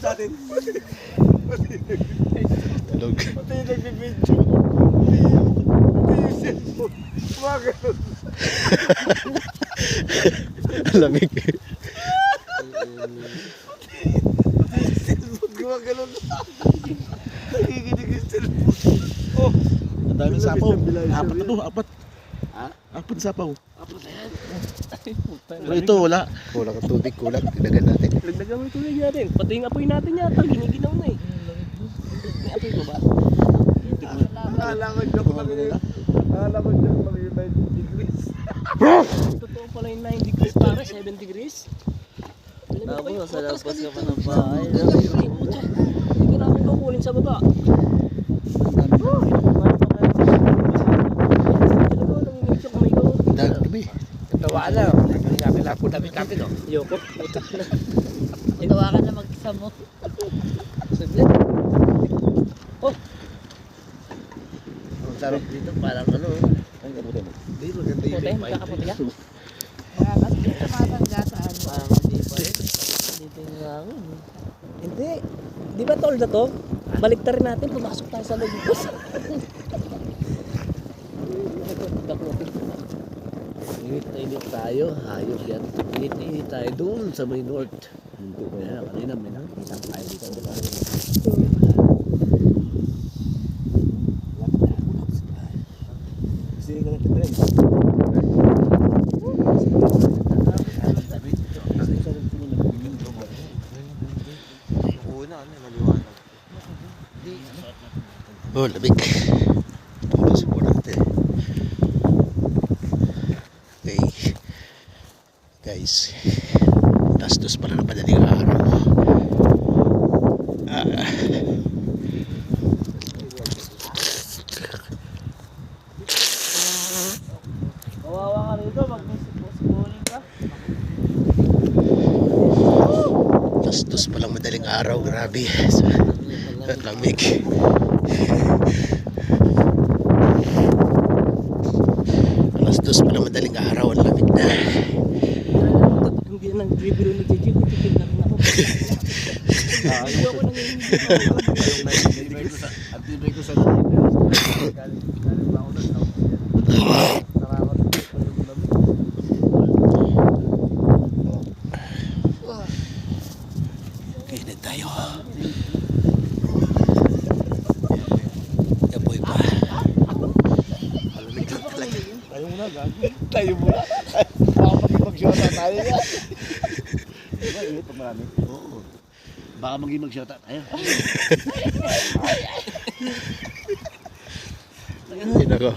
sa atin. Tulog. Pati yung nagbibidyo. Pati yung cellphone. Gumagano'n. Lamig. Gumagano'n. Nakikinig yung cellphone. Oh. Ang daming sapaw. Apat na to, apat. Ha? Apat na sapaw. Apat na yan. Pero ito wala. Kulang ang tubig, kulang. Tinagan natin. Lagdagan mo yung tubig natin. Pati yung apoy natin yata, giniginaw na eh. May apoy ba ba? Akala ko joke lang yun. Akala ko joke lang yun. 90 degrees. Totoo pala yung 9 degrees pare, 7 degrees. Tapos, sa labas ka pa ng bahay. Hindi ko namin kukunin sa baba. Dami. Tawa na. Hindi nga kailangan dami-dami no. Yoko, putak na. Itawa ka na mag-isa mo. Saglit. Oh, Ang sarap dito. Parang ano. Ang kabuti mo. Hindi maganda puti, yung magkakaputi ka. Kasi tumatangga sa ano. Parang hindi pa rin. Dito yung hangin. Hindi. Di ba tol na to? Baliktarin natin, pumasok tayo sa loob. Init na init tayo. Hayop yan. Init na init tayo doon sa may north. Kaya kanina may nakikita tayo dito. Sige ka na kita. una, ano, maliwanag. Oh, lamig. Ito sa muna natin. Okay. Guys. Tastos pala ng padaling araw. Kawawa ka rito. Mag-music ka. Tastos palang madaling araw. Grabe. Lamig. Alas dos pa na madaling araw. Ang lamig na. Kapag hindi na nag-review ni JJ, titigil na rin ako. Hindi ako nangyayari. Ang tibay ko sa galing pa ako doon. Kainit tayo. Yaboy pa. Malamig lang talaga. Tayo muna, gago. Tayo muna. Baka mag-shota tayo yan. Diba, init pag marami? Oo. Baka mag-shota tayo. Ay, nako.